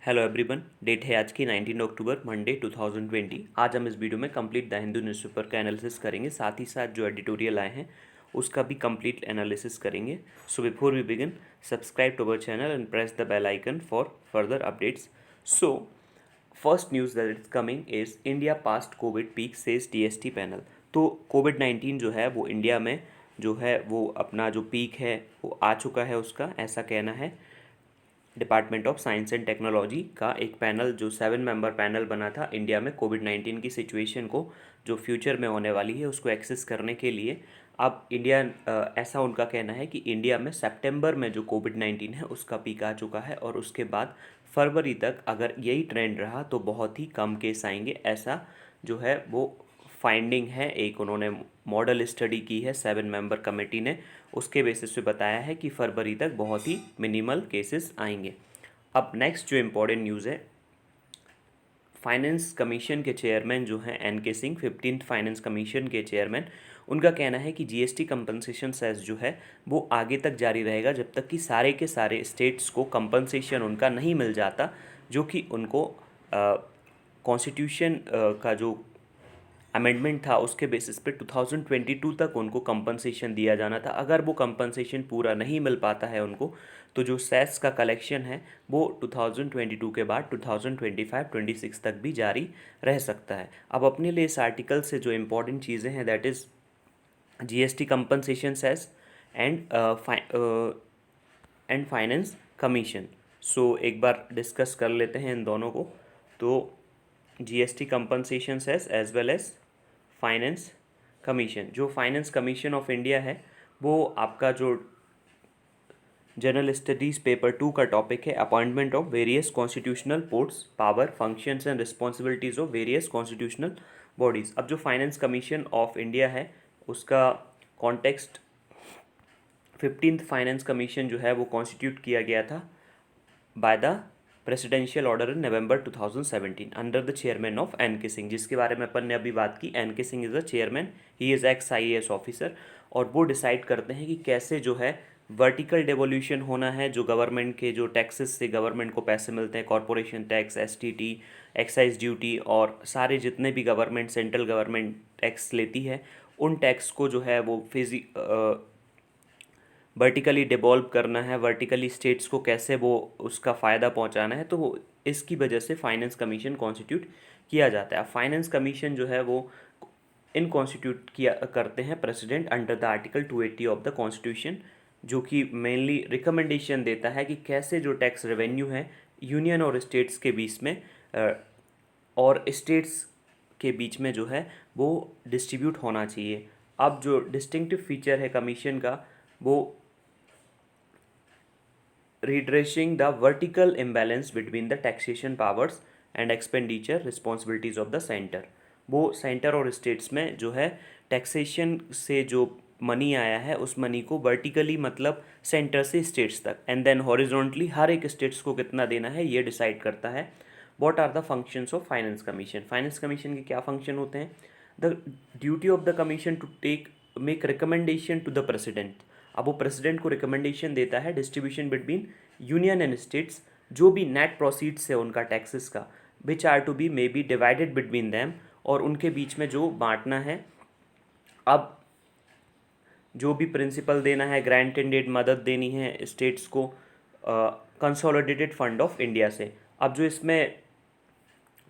Hello everyone. Date है आज की 19 अक्टूबर मंडे 2020। आज हम इस वीडियो में कंप्लीट द हिंदू न्यूज़पेपर का एनालिसिस करेंगे, साथ ही साथ जो एडिटोरियल आए हैं उसका भी कंप्लीट एनालिसिस करेंगे। So before we begin, subscribe to our channel and press the bell icon for further updates. So first news that is coming is India past covid peak says TST panel. तो कोविड-19 जो है वो India में जो है वो अपना जो पीक है वो आ चुका है, उसका ऐसा कहना है department of science and technology का। एक पैनल जो 7 मेंबर पैनल बना था इंडिया में कोविड-19 की सिचुएशन को जो फ्यूचर में होने वाली है उसको एक्सेस करने के लिए। अब इंडिया ऐसा उनका कहना है कि इंडिया में सितंबर में जो कोविड-19 है उसका पीक आ चुका है और उसके बाद फरवरी तक अगर यही ट्रेंड रहा तो बहुत ही कम केस आएंगे, ऐसा जो है वो फाइंडिंग है। एक उन्होंने मॉडल स्टडी की है 7 मेंबर कमेटी ने, उसके बेसिस पे बताया है कि फरवरी तक बहुत ही मिनिमल केसेस आएंगे। अब नेक्स्ट जो इम्पोर्टेंट न्यूज़ है, फाइनेंस कमीशन के चेयरमैन जो हैं N K Singh, 15th finance commission के चेयरमैन, उनका कहना है कि जीएसटी कंपनसेशन सेस जो है वो आगे तक जारी रहेगा जब तक कि सारे के सारे स्टेट्स को कंपनसेशन उनका नहीं मिल जाता, जो कि उनको कॉन्स्टिट्यूशन का जो अमेंडमेंट था उसके बेसिस पे 2022 तक उनको कंपनसेशन दिया जाना था। अगर वो कंपनसेशन पूरा नहीं मिल पाता है उनको, तो जो सेस का कलेक्शन है वो 2022 के बाद 2025-26 तक भी जारी रह सकता है। अब अपने लिए इस आर्टिकल से जो इम्पोर्टेंट चीज़ें हैं that is GST compensation cess and and finance commission. So एक बार डिस्कस कर लेते हैं इन दोनों को। तो GST compensation cess as well as finance commission. जो फाइनेंस कमीशन ऑफ इंडिया है वो आपका जो जनरल स्टडीज़ पेपर 2 का टॉपिक है, appointment of various constitutional posts, power, functions and responsibilities of various constitutional bodies. अब जो फाइनेंस कमीशन ऑफ इंडिया है उसका कॉन्टेक्स्ट 15th फाइनेंस कमीशन जो है वो कॉन्स्टिट्यूट किया गया था by the presidential order in November 2017 under the chairman of N K Singh, जिसके बारे में अपन ने अभी बात की। N K Singh is the chairman, he is x IAS officer, और वो डिसाइड करते हैं कि कैसे जो है वर्टिकल डेवोल्यूशन होना है। जो गवर्नमेंट के जो टैक्सेस से गवर्नमेंट को पैसे मिलते हैं, corporation tax, STT, excise duty और सारे जितने भी गवर्नमेंट सेंट्रल गवर्नमेंट टैक्स लेती है, उन टैक्स को जो है वो वर्टिकली डिवॉल्व करना है, वर्टिकली स्टेट्स को कैसे वो उसका फ़ायदा पहुंचाना है। तो वो इसकी वजह से फाइनेंस कमीशन कॉन्स्टिट्यूट किया जाता है। फाइनेंस कमीशन जो है वो इन कॉन्स्टिट्यूट किया करते हैं president under the article 280 of the constitution, जो कि मेनली रिकमेंडेशन देता है कि कैसे जो टैक्स रेवेन्यू है यूनियन और स्टेट्स के बीच में और स्टेट्स के बीच में जो है वो डिस्ट्रीब्यूट होना चाहिए। अब जो डिस्टिंक्टिव फीचर है कमीशन का वो redressing the vertical imbalance between the taxation powers and expenditure responsibilities of the center। वो सेंटर और स्टेट्स में जो है टैक्सेशन से जो मनी आया है उस मनी को वर्टिकली मतलब सेंटर से स्टेट्स तक एंड देन हॉरिजॉन्टली हर एक स्टेट्स को कितना देना है ये डिसाइड करता है। What are the functions of finance commission? Finance commission के क्या फंक्शन होते हैं? The duty of the commission to make recommendation to the president. अब वो प्रेसिडेंट को रिकमेंडेशन देता है distribution between union and states, जो भी नेट प्रोसीड्स है उनका टैक्सेस का, which are to be may be divided between them, और उनके बीच में जो बांटना है। अब जो भी प्रिंसिपल देना है, ग्रांट एंड एड मदद देनी है स्टेट्स को कंसोलिडेटेड फंड ऑफ इंडिया से। अब जो इसमें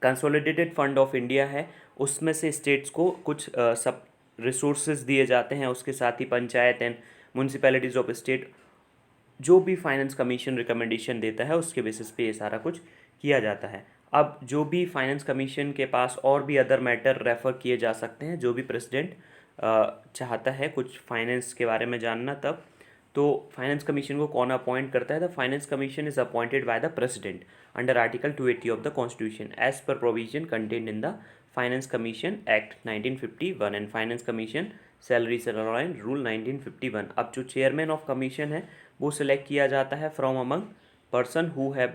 कंसोलिडेटेड फंड ऑफ इंडिया है उसमें से स्टेट्स को कुछ सब रिसोर्सेज दिए जाते हैं, उसके साथ ही panchayat and municipalities of state जो भी फाइनेंस कमीशन रिकमेंडेशन देता है उसके बेसिस पे ये सारा कुछ किया जाता है। अब जो भी फाइनेंस कमीशन के पास और भी अदर मैटर रेफ़र किए जा सकते हैं, जो भी प्रेसिडेंट चाहता है कुछ फाइनेंस के बारे में जानना, तब तो फाइनेंस कमीशन को कौन अपॉइंट करता है? The finance commission is appointed by the president under article 280 of the constitution as per provision contained in the finance commission act 1951 and finance commission salary salary rule 1951। अब जो chairman of commission है वो select किया जाता है from among person who have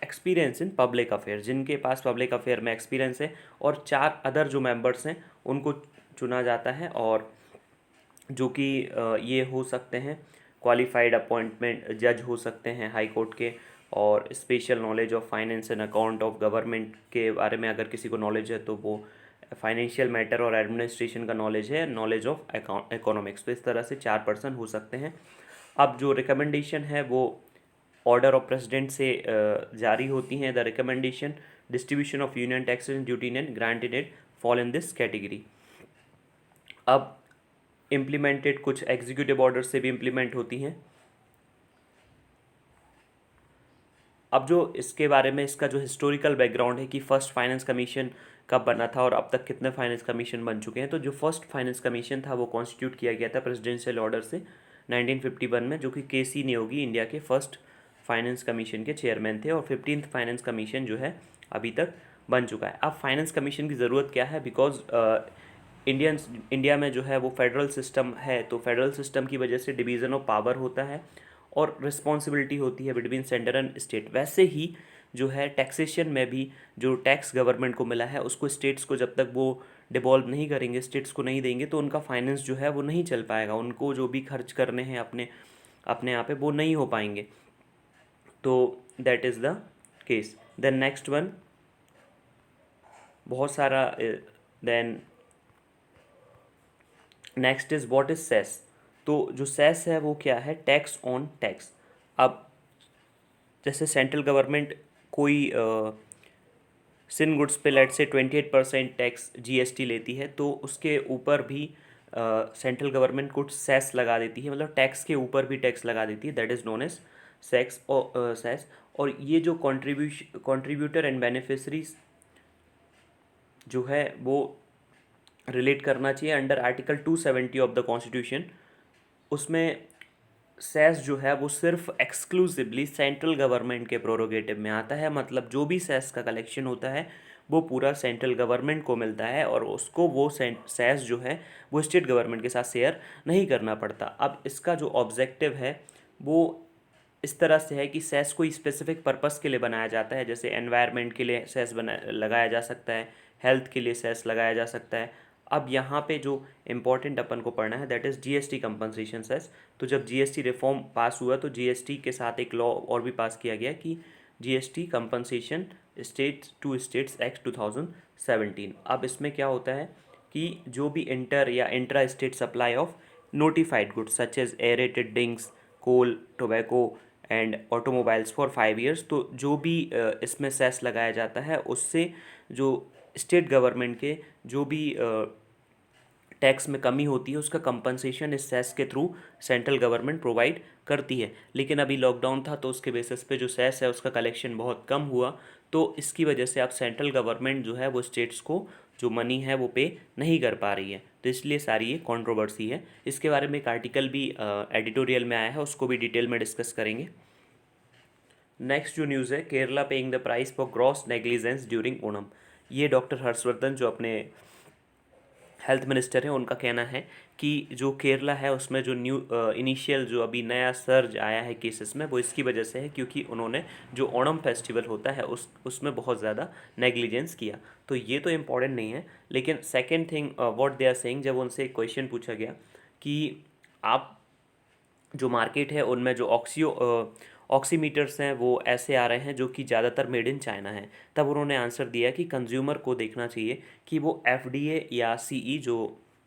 experience in public affair, जिनके पास public affair में experience है, और 4 अदर जो मेंबर्स हैं उनको चुना जाता है, और जो कि ये हो सकते हैं क्वालिफाइड अपॉइंटमेंट जज हो सकते हैं हाई कोर्ट के, और special knowledge of finance and account of government के बारे में अगर किसी को नॉलेज है तो वो फाइनेंशियल मैटर और एडमिनिस्ट्रेशन का नॉलेज है, नॉलेज ऑफ इकोनॉमिक्स। तो इस तरह से 4 पर्सन हो सकते हैं। अब जो रिकमेंडेशन है वो ऑर्डर ऑफ प्रेसिडेंट से जारी होती हैं। The recommendation distribution of union taxes and duty and granted it fall in this category. अब इम्प्लीमेंटेड कुछ एग्जीक्यूटिव ऑर्डर से भी इम्प्लीमेंट होती हैं। अब जो इसके बारे में इसका जो हिस्टोरिकल बैकग्राउंड है कि फर्स्ट फाइनेंस कमीशन कब बना था और अब तक कितने फाइनेंस कमीशन बन चुके हैं। तो जो फर्स्ट फाइनेंस कमीशन था वो कॉन्स्टिट्यूट किया गया था प्रेसिडेंशियल ऑर्डर से 1951 में, जो कि के.सी. नियोगी इंडिया के फर्स्ट फाइनेंस कमीशन के चेयरमैन थे। और 15th फाइनेंस कमीशन जो है अभी तक बन चुका है। अब फाइनेंस कमीशन की ज़रूरत क्या है, बिकॉज इंडिया में जो है वो फेडरल सिस्टम है, तो फेडरल सिस्टम की वजह से डिवीज़न ऑफ पावर होता है और रिस्पॉन्सिबिलिटी होती है बिटवीन सेंटर एंड स्टेट। वैसे ही जो है टैक्सेशन में भी जो टैक्स गवर्नमेंट को मिला है उसको स्टेट्स को जब तक वो डिवॉल्व नहीं करेंगे, स्टेट्स को नहीं देंगे, तो उनका फाइनेंस जो है वो नहीं चल पाएगा। उनको जो भी खर्च करने हैं अपने अपने यहाँ पे वो नहीं हो पाएंगे। तो that is the case. Then next one, बहुत सारा then next is what is cess. तो जो सेस है वो क्या है, टैक्स ऑन टैक्स। अब जैसे सेंट्रल गवर्नमेंट कोई सिन गुड्स पे लेट से 28% टैक्स जीएसटी लेती है, तो उसके ऊपर भी सेंट्रल गवर्नमेंट कुछ सेस लगा देती है, मतलब टैक्स के ऊपर भी टैक्स लगा देती है। दैट इज़ नोन एज सेक्स और सेस। और ये जो कॉन्ट्रीब्यूटर एंड बेनिफिशरीज जो है वो रिलेट करना चाहिए under article 270 of the constitution. उसमें सेस जो है वो सिर्फ एक्सक्लूसिवली सेंट्रल गवर्नमेंट के प्रोरोगेटिव में आता है, मतलब जो भी सेस का कलेक्शन होता है वो पूरा सेंट्रल गवर्नमेंट को मिलता है और उसको वो सेस जो है वो स्टेट गवर्नमेंट के साथ शेयर नहीं करना पड़ता। अब इसका जो ऑब्जेक्टिव है वो इस तरह से है कि सेस कोई स्पेसिफिक पर्पस के लिए बनाया जाता है, जैसे एनवायरनमेंट के लिए सेस लगाया जा सकता है, हेल्थ के लिए सेस लगाया जा सकता है। अब यहाँ पे जो इम्पोर्टेंट अपन को पढ़ना है that is GST compensation cess. तो जब जीएसटी रिफॉर्म पास हुआ तो जीएसटी के साथ एक लॉ और भी पास किया गया कि GST compensation states to states act 2017। अब इसमें क्या होता है कि जो भी इंटर या intra state supply of notified goods such as aerated drinks, coal, tobacco and automobiles for 5 years, तो जो भी इसमें सेस लगाया जाता है उससे जो स्टेट गवर्नमेंट के जो भी टैक्स में कमी होती है उसका कंपनसेशन इस सेस के थ्रू सेंट्रल गवर्नमेंट प्रोवाइड करती है। लेकिन अभी लॉकडाउन था तो उसके बेसिस पे जो सेस है उसका कलेक्शन बहुत कम हुआ, तो इसकी वजह से अब सेंट्रल गवर्नमेंट जो है वो स्टेट्स को जो मनी है वो पे नहीं कर पा रही है, तो इसलिए सारी ये कंट्रोवर्सी है। इसके बारे में एक आर्टिकल भी एडिटोरियल में आया है, उसको भी डिटेल में डिस्कस करेंगे। नेक्स्ट जो न्यूज़ है, Kerala paying the price for gross negligence during Onam. ये डॉक्टर हर्षवर्धन जो अपने हेल्थ मिनिस्टर हैं उनका कहना है कि जो केरला है उसमें जो न्यू इनिशियल जो अभी नया सर्ज आया है केसेस में वो इसकी वजह से है क्योंकि उन्होंने जो ओणम फेस्टिवल होता है उसमें बहुत ज़्यादा नेग्लिजेंस किया। तो ये तो इम्पॉर्टेंट नहीं है, लेकिन second thing what they are saying, जब उनसे एक क्वेश्चन पूछा गया कि आप जो मार्केट है उनमें जो ऑक्सीमीटर्स हैं वो ऐसे आ रहे हैं जो कि ज़्यादातर मेड इन चाइना हैं, तब उन्होंने आंसर दिया कि कंज्यूमर को देखना चाहिए कि वो एफडीए या सीई जो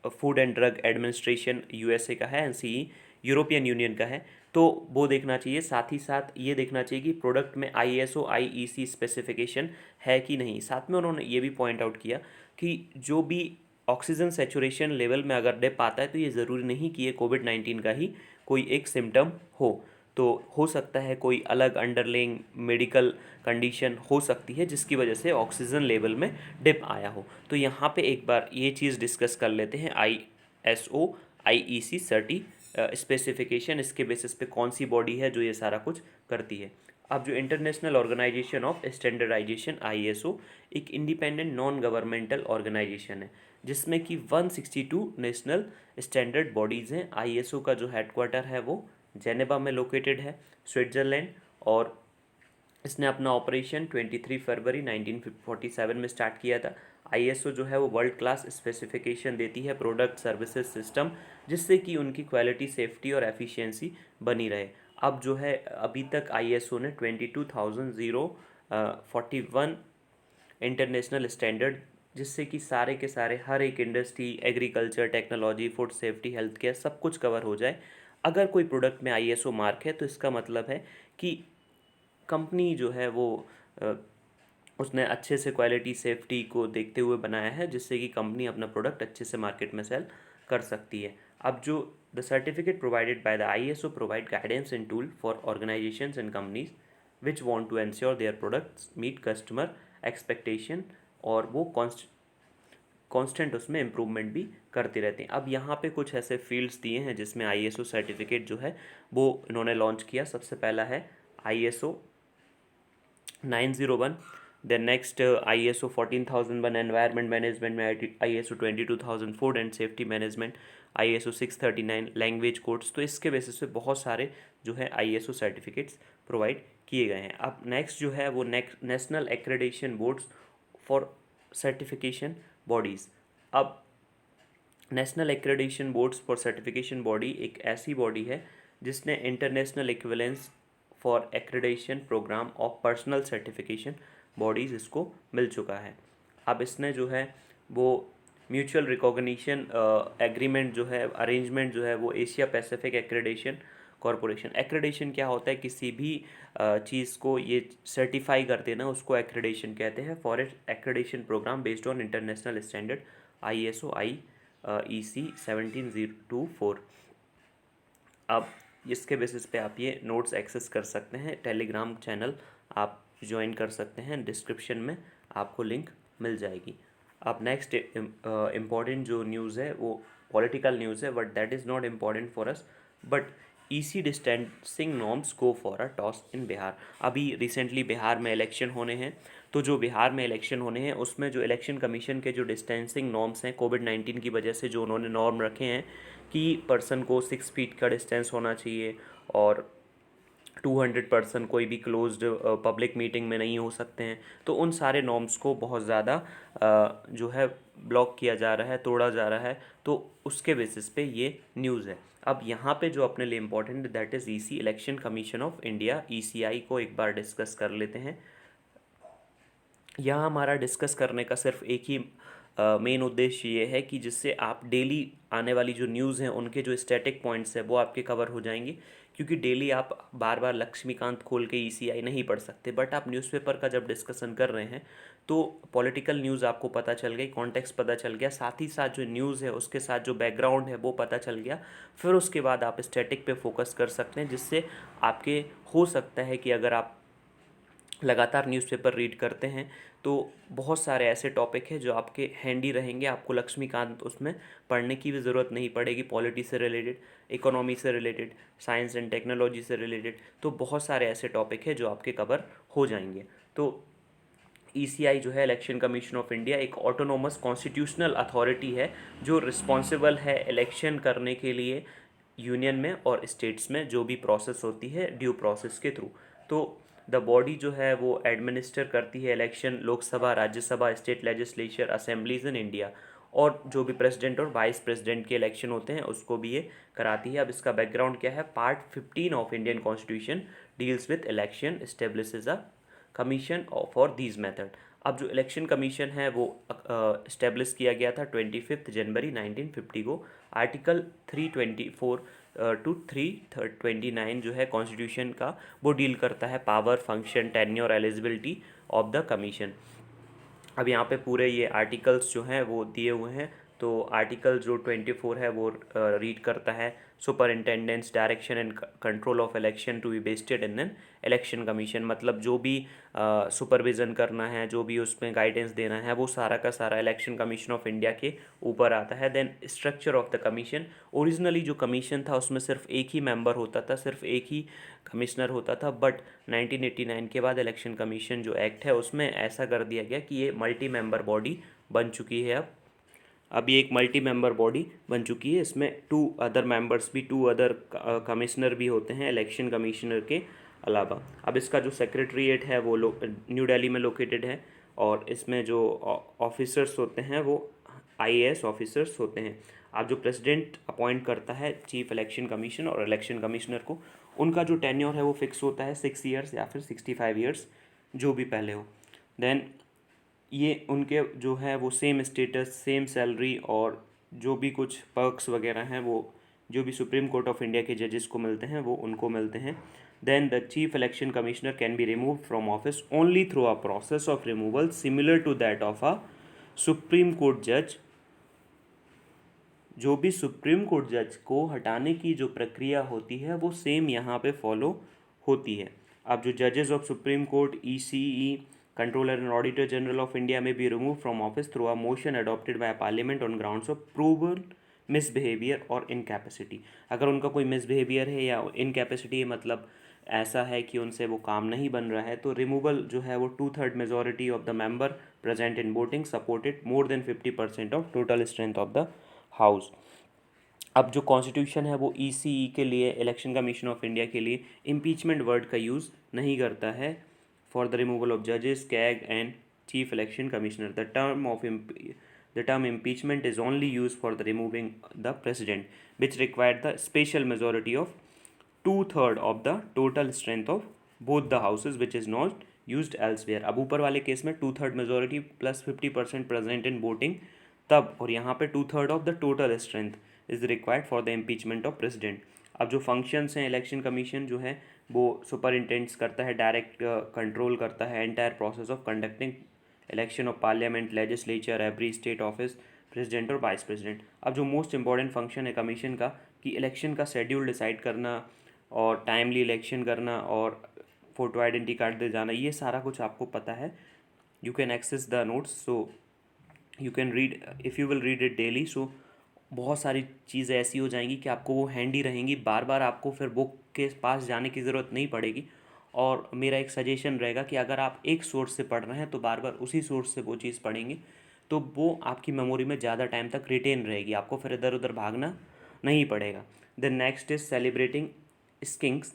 food and drug administration USA का है, एंड सीई यूरोपियन यूनियन का है, तो वो देखना चाहिए। साथ ही साथ ये देखना चाहिए कि प्रोडक्ट में आईएसओ आईईसी स्पेसिफिकेशन है कि नहीं। साथ में उन्होंने ये भी पॉइंट आउट किया कि जो भी ऑक्सीजन सेचुरेशन लेवल में अगर डिप आता है तो ये ज़रूरी नहीं कि ये कोविड-19 का ही कोई एक सिम्टम हो, तो हो सकता है कोई अलग अंडरलाइंग मेडिकल कंडीशन हो सकती है जिसकी वजह से ऑक्सीजन लेवल में डिप आया हो। तो यहाँ पे एक बार ये चीज़ डिस्कस कर लेते हैं, आईएसओ आईईसी सर्टी स्पेसिफिकेशन, इसके बेसिस पे कौन सी बॉडी है जो ये सारा कुछ करती है। अब जो international organization of standardization ISO एक इंडिपेंडेंट नॉन गवर्नमेंटल ऑर्गेनाइजेशन है जिसमें कि 162 नेशनल स्टैंडर्ड बॉडीज़ हैं। आईएसओ का जो हेडक्वार्टर है वो जेनेवा में लोकेटेड है, स्विट्ज़रलैंड, और इसने अपना ऑपरेशन 23 फरवरी 1947 में स्टार्ट किया था। आईएसओ जो है वो वर्ल्ड क्लास स्पेसिफिकेशन देती है प्रोडक्ट सर्विसेज सिस्टम, जिससे कि उनकी क्वालिटी, सेफ्टी और एफिशिएंसी बनी रहे। अब जो है अभी तक आईएसओ ने 22,041 इंटरनेशनल स्टैंडर्ड, जिससे कि सारे के सारे हर एक industry, agriculture, technology, food safety, health care सब कुछ कवर हो जाए। अगर कोई प्रोडक्ट में आईएसओ मार्क है तो इसका मतलब है कि कंपनी जो है वो अ, उसने अच्छे से क्वालिटी सेफ्टी को देखते हुए बनाया है, जिससे कि कंपनी अपना प्रोडक्ट अच्छे से मार्केट में सेल कर सकती है। अब जो the certificate provided by the ISO provide guidance and tool for organizations and companies which want to ensure their products meet customer expectation, और वो कांस्टेंट उसमें इम्प्रूवमेंट भी करते रहते हैं। अब यहाँ पे कुछ ऐसे फील्ड्स दिए हैं जिसमें आईएसओ सर्टिफिकेट जो है वो इन्होंने लॉन्च किया। सबसे पहला है ISO 901, then next ISO 14001 environment management में, ISO 22000 food and safety management, ISO 639 language codes. तो इसके बेसिस पे बहुत सारे जो है आईएसओ सर्टिफिकेट्स प्रोवाइड किए गए हैं। अब नेक्स्ट जो है वो national accreditation boards for certification bodies. अब national accreditation boards for certification body एक ऐसी बॉडी है जिसने international equivalence for accreditation programme of personal certification bodies इसको मिल चुका है। अब इसने जो है वो म्यूचुअल रिकॉग्निशन एग्रीमेंट जो है, अरेंजमेंट जो है वो Asia Pacific accreditation corporation. Accreditation क्या होता है? किसी भी चीज़ को ये सर्टिफाई कर देना, उसको एक्रेडिटेशन कहते हैं। For accreditation programme based on international standard ISO EC 17024। अब इसके बेसिस पे आप ये नोट्स एक्सेस कर सकते हैं। टेलीग्राम चैनल आप ज्वाइन कर सकते हैं, डिस्क्रिप्शन में आपको लिंक मिल जाएगी। अब नेक्स्ट इम्पॉर्टेंट जो न्यूज़ है वो पॉलिटिकल न्यूज़ है, but that is not important for us. But EC distancing norms go for a toss in Bihar. अभी रिसेंटली बिहार में इलेक्शन होने हैं, तो जो बिहार में इलेक्शन होने हैं उसमें जो इलेक्शन कमीशन के जो डिस्टेंसिंग नॉर्म्स हैं, कोविड-19 की वजह से जो उन्होंने नॉर्म रखे हैं कि पर्सन को 6 फीट का डिस्टेंस होना चाहिए और 200 पर्सन कोई भी क्लोज्ड पब्लिक मीटिंग में नहीं हो सकते हैं, तो उन सारे नॉर्म्स को बहुत ज़्यादा जो है ब्लॉक किया जा रहा है, तोड़ा जा रहा है। तो उसके बेसिस पे ये न्यूज़ है। अब यहाँ पे जो अपने लिए important that is EC election commission of India, ECI को एक बार डिस्कस कर लेते हैं। यहाँ हमारा डिस्कस करने का सिर्फ एक ही मेन उद्देश्य ये है कि जिससे आप डेली आने वाली जो न्यूज़ हैं उनके जो स्टैटिक पॉइंट्स हैं वो आपके कवर हो जाएंगे, क्योंकि डेली आप बार बार लक्ष्मीकांत खोल के ईसीआई नहीं पढ़ सकते। बट आप न्यूज़पेपर का जब डिस्कशन कर रहे हैं तो पॉलिटिकल न्यूज़ आपको पता चल गई, कॉन्टेक्स्ट पता चल गया, साथ ही साथ जो न्यूज़ है उसके साथ जो बैकग्राउंड है वो पता चल गया। फिर उसके बाद आप स्टैटिक पे फोकस कर सकते हैं, जिससे आपके हो सकता है कि अगर आप लगातार न्यूज़पेपर रीड करते हैं तो बहुत सारे ऐसे टॉपिक हैं जो आपके हैंडी रहेंगे, आपको लक्ष्मीकांत उसमें पढ़ने की भी ज़रूरत नहीं पड़ेगी। पॉलिटी से रिलेटेड, इकोनॉमी से रिलेटेड, साइंस एंड टेक्नोलॉजी से रिलेटेड, तो बहुत सारे ऐसे टॉपिक हैं जो आपके कवर हो जाएंगे। तो ईसीआई जो है इलेक्शन कमीशन ऑफ इंडिया एक ऑटोनोमस कॉन्स्टिट्यूशनल अथॉरिटी है जो रिस्पॉन्सिबल है इलेक्शन करने के लिए यूनियन में और स्टेट्स में जो भी प्रोसेस होती है ड्यू प्रोसेस के थ्रू। तो द बॉडी जो है वो एडमिनिस्टर करती है election, Lok Sabha, Rajya Sabha, state legislature, assemblies in India, और जो भी प्रेसिडेंट और वाइस प्रेसिडेंट के इलेक्शन होते हैं उसको भी ये कराती है। अब इसका बैकग्राउंड क्या है? Part 15 of Indian constitution deals with election, establishes a commission for these method. अब जो इलेक्शन कमीशन है वो इस्टेब्लिश किया गया था 25 जनवरी 1950 को। आर्टिकल 324 टू 329 जो है कॉन्स्टिट्यूशन का वो डील करता है power, function, tenure, eligibility of the commission. अब यहाँ पे पूरे ये आर्टिकल्स जो हैं वो दिए हुए हैं। तो आर्टिकल जो 24 है वो रीड करता है superintendence, direction and control of election to be vested in an election commission. मतलब जो भी सुपरविज़न करना है, जो भी उसमें गाइडेंस देना है, वो सारा का सारा इलेक्शन कमीशन ऑफ इंडिया के ऊपर आता है। Then structure of the commission, originally जो कमीशन था उसमें सिर्फ एक ही मेंबर होता था, सिर्फ एक ही कमिश्नर होता था। बट 1989 के बाद इलेक्शन कमीशन जो एक्ट है उसमें ऐसा कर दिया गया कि ये मल्टी मेंबर बॉडी बन चुकी है। अब ये एक मल्टी मेंबर बॉडी बन चुकी है। इसमें 2 अदर कमिश्नर भी होते हैं इलेक्शन कमिश्नर के अलावा। अब इसका जो सेक्रेटरीट है वो न्यू दिल्ली में लोकेटेड है, और इसमें जो ऑफिसर्स होते हैं वो आईएएस ऑफिसर्स होते हैं। अब जो प्रेसिडेंट अपॉइंट करता है चीफ इलेक्शन कमीशन और इलेक्शन कमिश्नर को, उनका जो टेन्योर है वो फिक्स होता है 6 ईयर्स या फिर 65 ईयर्स, जो भी पहले हो। देन ये उनके जो है वो सेम स्टेटस, सेम सैलरी और जो भी कुछ पर्क्स वगैरह हैं वो जो भी सुप्रीम कोर्ट ऑफ इंडिया के जजेस को मिलते हैं वो उनको मिलते हैं। Then the chief election commissioner can be remove from office only through a process of removal similar to that of a supreme court जज। जो भी सुप्रीम कोर्ट जज को हटाने की जो प्रक्रिया होती है वो सेम यहाँ पे फॉलो होती है। अब जो जजेस of Supreme Court, ECE, controller and auditor general of India may be remove from office through a motion adopted by parliament on grounds of proven misbehaviour और इनकैपेसिटी। अगर उनका कोई मिसबिहेवियर है या इनकैपेसिटी है, मतलब ऐसा है कि उनसे वो काम नहीं बन रहा है, तो रिमूवल जो है वो 2/3 majority of the member present in voting supported more than 50% of total strength of the house. अब जो कॉन्स्टिट्यूशन है वो ईसीई के लिए, इलेक्शन कमीशन ऑफ इंडिया के लिए इम्पीचमेंट वर्ड का यूज़ नहीं करता है फॉर द रिमूवल ऑफ जजेस, CAG and chief election commissioner. The term impeachment is only used for the removing the president, which required the special majority of 2/3 of the total strength of both the houses, which is not used elsewhere। अब ऊपर वाले case में 2/3 majority plus 50% present in voting तब, और यहाँ पे 2/3 of the total strength is required for the impeachment of president. अब जो फंक्शंस हैं, इलेक्शन कमीशन जो है वो सुपरिंटेंड्स करता है, डायरेक्ट कंट्रोल करता है entire process of conducting election of parliament, legislature, every state office, president और वाइस प्रेसिडेंट। अब जो मोस्ट इंपॉर्टेंट फंक्शन है कमीशन का कि इलेक्शन का शेड्यूल डिसाइड करना और टाइमली इलेक्शन करना और फोटो आइडेंटिटी कार्ड दे जाना, ये सारा कुछ आपको पता है। You can access the notes, so you can read if you will read it daily. So बहुत सारी चीज़ें ऐसी हो जाएंगी कि आपको वो हैंडी रहेंगी, बार बार आपको फिर बुक के पास जाने की ज़रूरत नहीं पड़ेगी। और मेरा एक सजेशन रहेगा कि अगर आप एक सोर्स से पढ़ रहे हैं तो बार बार उसी सोर्स से वो चीज़ पढ़ेंगे, तो वो आपकी मेमोरी में ज़्यादा टाइम तक रिटेन रहेगी, आपको फिर इधर उधर भागना नहीं पड़ेगा। The next is celebrating skinks.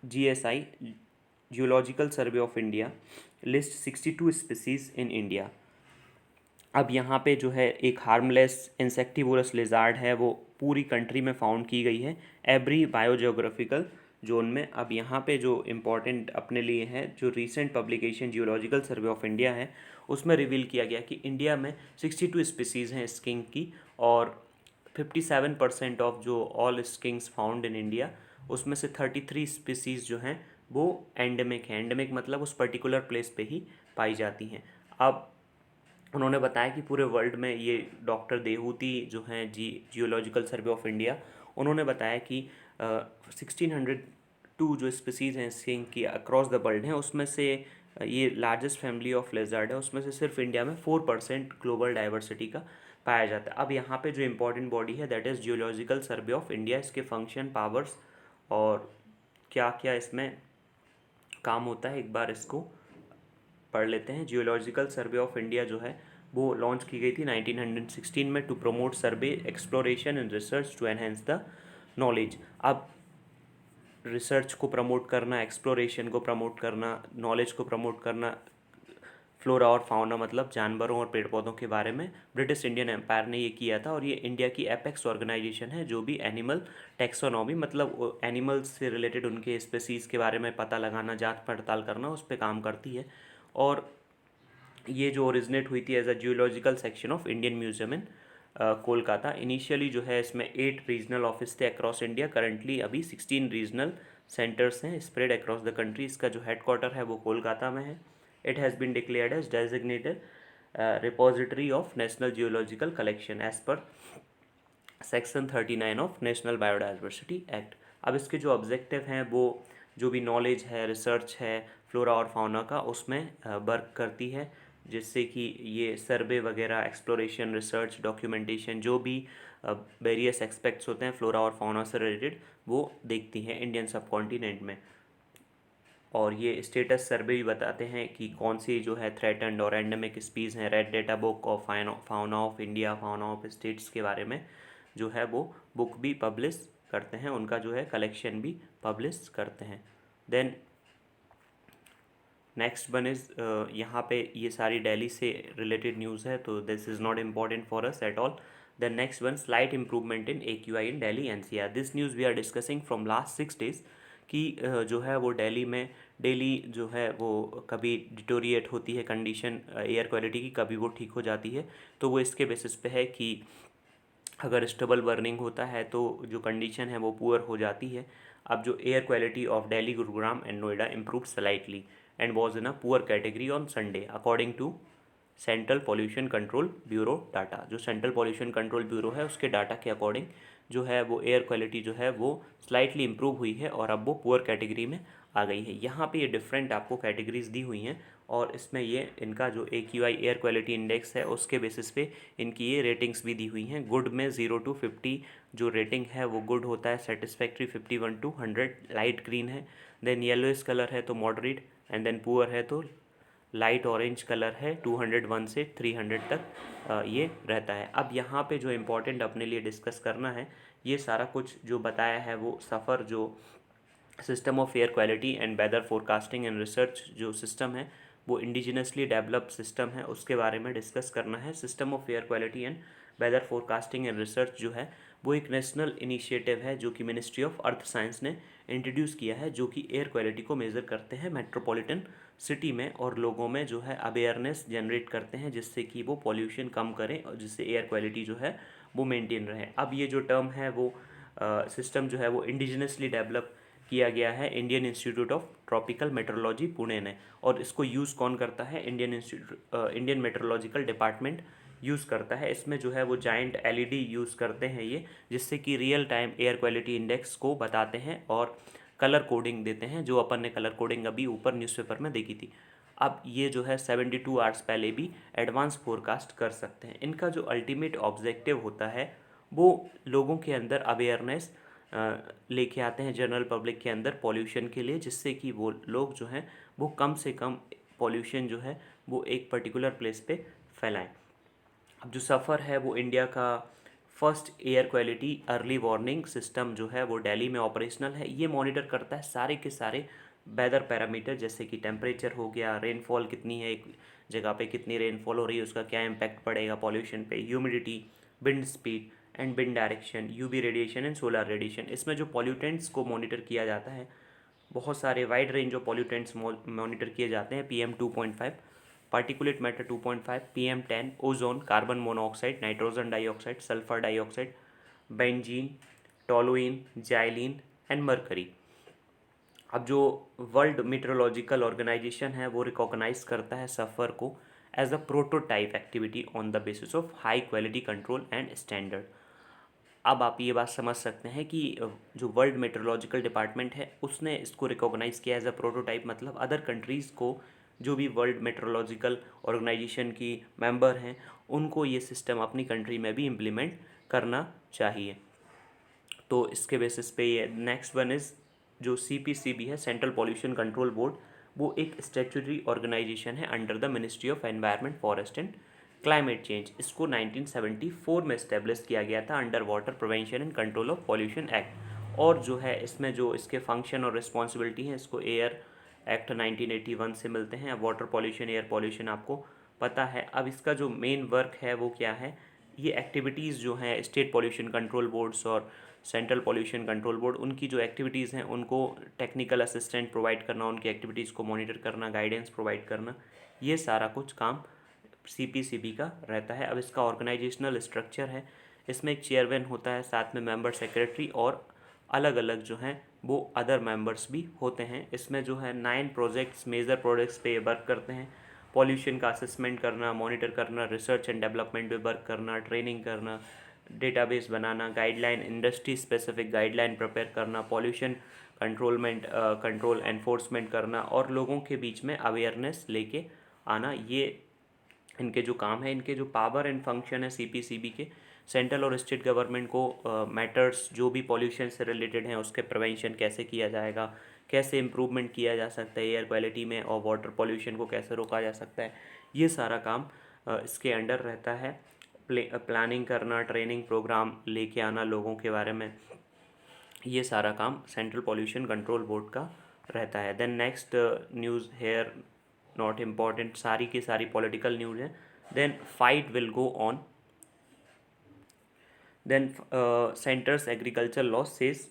GSI, geological survey of India, list 62 species in India. अब यहाँ पे जो है एक हार्मलेस इंसेक्टिवोरस लिजार्ड है, वो पूरी कंट्री में फाउंड की गई है एवरी बायोजियोग्राफिकल जोन में। अब यहाँ पे जो इम्पोर्टेंट अपने लिए है, जो recent publication geological survey of India है, उसमें रिवील किया गया कि इंडिया में 62 स्पीसीज़ हैं स्किंक की, और 57% ऑफ जो ऑल स्किंक्स फाउंड इन इंडिया, उसमें से 33 स्पीसीज़ जो हैं वो एंडेमिक हैं। एंडेमिक मतलब उस पर्टिकुलर प्लेस पे ही पाई जाती हैं। अब उन्होंने बताया कि पूरे वर्ल्ड में ये डॉक्टर देहूती जो हैं जियोलॉजिकल सर्वे ऑफ इंडिया, उन्होंने बताया कि 1602 जो स्पीसीज़ हैं स्किंक की अक्रॉस द वर्ल्ड हैं, उसमें से ये लार्जेस्ट फैमिली ऑफ लेजर्ड है, उसमें से सिर्फ इंडिया में 4% ग्लोबल डाइवर्सिटी का पाया जाता है। अब यहाँ पे जो इम्पोर्टेंट बॉडी है that is geological survey of India, इसके फंक्शन, पावर्स और क्या क्या इसमें काम होता है, एक बार इसको पढ़ लेते हैं। जियोलॉजिकल सर्वे ऑफ इंडिया जो है वो लॉन्च की गई थी 1916 में to promote survey, exploration and research to enhance the knowledge. अब रिसर्च को प्रमोट करना, एक्सप्लोरेशन को प्रमोट करना, नॉलेज को प्रमोट करना, फ्लोरा और फाउना मतलब जानवरों और पेड़ पौधों के बारे में ब्रिटिश इंडियन एम्पायर ने ये किया था। और ये इंडिया की एपेक्स ऑर्गेनाइजेशन है जो भी एनिमल टेक्सोनॉमी मतलब एनिमल्स से रिलेटेड उनके स्पेसीज़ के बारे में पता लगाना, जांच पड़ताल करना, उस पर काम करती है। और ये जो ओरिजिनेट हुई थी as a geological section of Indian museum in Kolkata. Initially जो है इसमें 8 रीजनल ऑफिस थे अक्रॉस इंडिया, करंटली अभी 16 रीजनल सेंटर्स हैं स्प्रेड अक्रॉस द कंट्री। इसका जो हेडक्वार्टर है वो कोलकाता में है। It has been declared as designated repository of national geological collection as per section 39 of national biodiversity act. अब इसके जो ऑब्जेक्टिव हैं वो जो भी नॉलेज है, रिसर्च है फ्लोरा और फाउना का, उसमें वर्क करती है, जिससे कि ये सर्वे वगैरह, एक्सप्लोरेशन, रिसर्च, डॉक्यूमेंटेशन, जो भी वेरियस एस्पेक्ट्स होते हैं फ्लोरा और फाउना से रिलेटेड, वो देखती हैं इंडियन सब कॉन्टिनेंट में। और ये स्टेटस सर्वे भी बताते हैं कि कौन सी जो है थ्रेटन्ड और एंडेमिक स्पीज हैं। Red data book of fauna of India, fauna of states के बारे में जो है वो बुक भी पब्लिश करते हैं, उनका जो है कलेक्शन भी पब्लिश करते हैं। देन नेक्स्ट वन इज़, यहाँ पे ये सारी दिल्ली से रिलेटेड न्यूज़ है, तो this is not important for us at all. The next one, slight improvement in AQI in Delhi NCR। This news we are discussing from last 6 days। कि जो है वो दिल्ली में डेली जो है वो कभी डिटोरिएट होती है कंडीशन एयर क्वालिटी की, कभी वो ठीक हो जाती है। तो वो इसके बेसिस पे है कि अगर स्टबल बर्निंग होता है तो जो कंडीशन है वो पुअर हो जाती है। अब जो air quality of Delhi, Gurugram and Noida improve slightly and was in a poor category on Sunday according to central pollution control bureau data. जो सेंट्रल पॉल्यूशन कंट्रोल ब्यूरो है उसके डाटा के अकॉर्डिंग जो है वो एयर क्वालिटी जो है वो स्लाइटली इम्प्रूव हुई है और अब वो पुअर कैटेगरी में आ गई है। यहाँ पे ये डिफरेंट आपको कैटेगरीज दी हुई हैं और इसमें ये इनका जो AQI एयर क्वालिटी इंडेक्स है उसके बेसिस पे इनकी ये रेटिंग्स भी दी हुई हैं। गुड में 0 to 50 जो रेटिंग है वो गुड होता है, सेटिस्फैक्ट्री 51 to 100 लाइट ग्रीन है, देन येलोइश कलर है तो मॉडरेट, एंड देन पुअर है तो लाइट ऑरेंज कलर है 201 से 300 तक ये रहता है। अब यहाँ पे जो इम्पोर्टेंट अपने लिए डिस्कस करना है, ये सारा कुछ जो बताया है वो सफ़र जो system of air quality and weather forecasting and research जो सिस्टम है वो इंडिजिनसली डेवलप सिस्टम है, उसके बारे में डिस्कस करना है। System of air quality and weather forecasting and research जो है वो एक नेशनल इनिशिएटिव है जो कि मिनिस्ट्री ऑफ अर्थ साइंस ने इंट्रोड्यूस किया है, जो कि एयर क्वालिटी को मेज़र करते हैं मेट्रोपॉलिटन सिटी में और लोगों में जो है अवेयरनेस जनरेट करते हैं जिससे कि वो पॉल्यूशन कम करें और जिससे एयर क्वालिटी जो है वो मेंटेन रहे। अब ये जो टर्म है वो सिस्टम जो है वो इंडिजिनसली डेवलप किया गया है Indian institute of tropical metrology Pune ने, और इसको यूज़ कौन करता है? इंडियन मेट्रोलॉजिकल डिपार्टमेंट यूज़ करता है। इसमें जो है वो जाइंट LED यूज़ करते हैं ये, जिससे कि real time air quality index को बताते हैं और कलर कोडिंग देते हैं, जो अपन ने कलर कोडिंग अभी ऊपर न्यूज़पेपर में देखी थी। अब ये जो है 72 आवर्स पहले भी एडवांस फोरकास्ट कर सकते हैं। इनका जो अल्टीमेट ऑब्जेक्टिव होता है वो लोगों के अंदर अवेयरनेस लेके आते हैं जनरल पब्लिक के अंदर पॉल्यूशन के लिए, जिससे कि वो लोग जो हैं वो कम से कम पॉल्यूशन जो है वो एक पर्टिकुलर प्लेस पे फैलाएं। अब जो सफ़र है वो इंडिया का first air quality early warning system जो है वो दिल्ली में ऑपरेशनल है। ये मॉनिटर करता है सारे के सारे वेदर पैरामीटर, जैसे कि टेम्परेचर हो गया, रेनफॉल कितनी है, एक जगह पे कितनी रेनफॉल हो रही है, उसका क्या इम्पैक्ट पड़ेगा पॉल्यूशन पे, humidity, wind speed and wind direction, UV radiation and solar radiation. इसमें जो पॉल्यूटेंट्स को मॉनिटर किया जाता है, बहुत सारे wide range of pollutants monitor किए जाते हैं। PM2.5, particulate matter 2.5, PM10, ozone, carbon monoxide, nitrogen dioxide, sulphur dioxide, benzene, toluene, xylene and mercury. अब जो वर्ल्ड मीटरोलॉजिकल ऑर्गेनाइजेशन है वो रिकॉग्नाइज करता है सफ़र को as a prototype activity on the basis of high quality control and standard. अब आप ये बात समझ सकते हैं कि जो वर्ल्ड मेट्रोलॉजिकल डिपार्टमेंट है उसने इसको रिकॉग्नाइज़ किया एज अ प्रोटोटाइप, मतलब अदर कंट्रीज़ को जो भी वर्ल्ड मेट्रोलॉजिकल ऑर्गेनाइजेशन की मेंबर हैं उनको ये सिस्टम अपनी कंट्री में भी इम्प्लीमेंट करना चाहिए। तो इसके बेसिस पे ये नेक्स्ट वन इज़ जो CPCB है, सेंट्रल पॉल्यूशन कंट्रोल बोर्ड, वो एक स्टैट्यूटरी ऑर्गेनाइजेशन है under the ministry of environment, forest and climate change. इसको 1974 में इस्टेब्लिश किया गया था under water prevention and control of pollution act. और जो है इसमें जो इसके फंक्शन और रिस्पॉन्सिबिलिटी है इसको एयर एक्ट 1981 से मिलते हैं। अब वाटर पॉल्यूशन, एयर पॉल्यूशन आपको पता है। अब इसका जो मेन वर्क है वो क्या है? ये एक्टिविटीज़ जो हैं स्टेट पॉल्यूशन कंट्रोल बोर्ड्स और सेंट्रल पॉल्यूशन कंट्रोल बोर्ड, उनकी जो एक्टिविटीज़ हैं उनको टेक्निकल असिस्टेंट प्रोवाइड करना, उनकी एक्टिविटीज़ को मॉनिटर करना, गाइडेंस प्रोवाइड करना, ये सारा कुछ काम CPCB का रहता है। अब इसका ऑर्गेनाइजेशनल स्ट्रक्चर है, इसमें एक चेयरमैन होता है, साथ में मेंबर सेक्रेटरी और अलग अलग जो हैं वो अदर मेंबर्स भी होते हैं। इसमें जो है 9 प्रोजेक्ट्स, मेजर प्रोजेक्ट्स पे वर्क करते हैं। पॉल्यूशन का असेसमेंट करना, मॉनिटर करना, रिसर्च एंड डेवलपमेंट पे वर्क करना, ट्रेनिंग करना, डेटाबेस बनाना, guideline, industry specific guideline prepare करना, पॉल्यूशन कंट्रोल एनफोर्समेंट करना और लोगों के बीच में अवेयरनेस लेके आना। ये इनके जो काम है, इनके जो पावर एंड फंक्शन है CPCB के, सेंट्रल और स्टेट गवर्नमेंट को मैटर्स जो भी पॉल्यूशन से रिलेटेड हैं उसके प्रिवेंशन कैसे किया जाएगा, कैसे इम्प्रूवमेंट किया जा सकता है एयर क्वालिटी में, और वाटर पॉल्यूशन को कैसे रोका जा सकता है, ये सारा काम इसके अंडर रहता है। प्लानिंग करना, ट्रेनिंग प्रोग्राम लेके आना लोगों के बारे में, ये सारा काम सेंट्रल पॉल्यूशन कंट्रोल बोर्ड का रहता है। Then next news here, not important, सारी की सारी पॉलिटिकल न्यूज़ हैं। Then fight will go on. Then centre's agriculture law says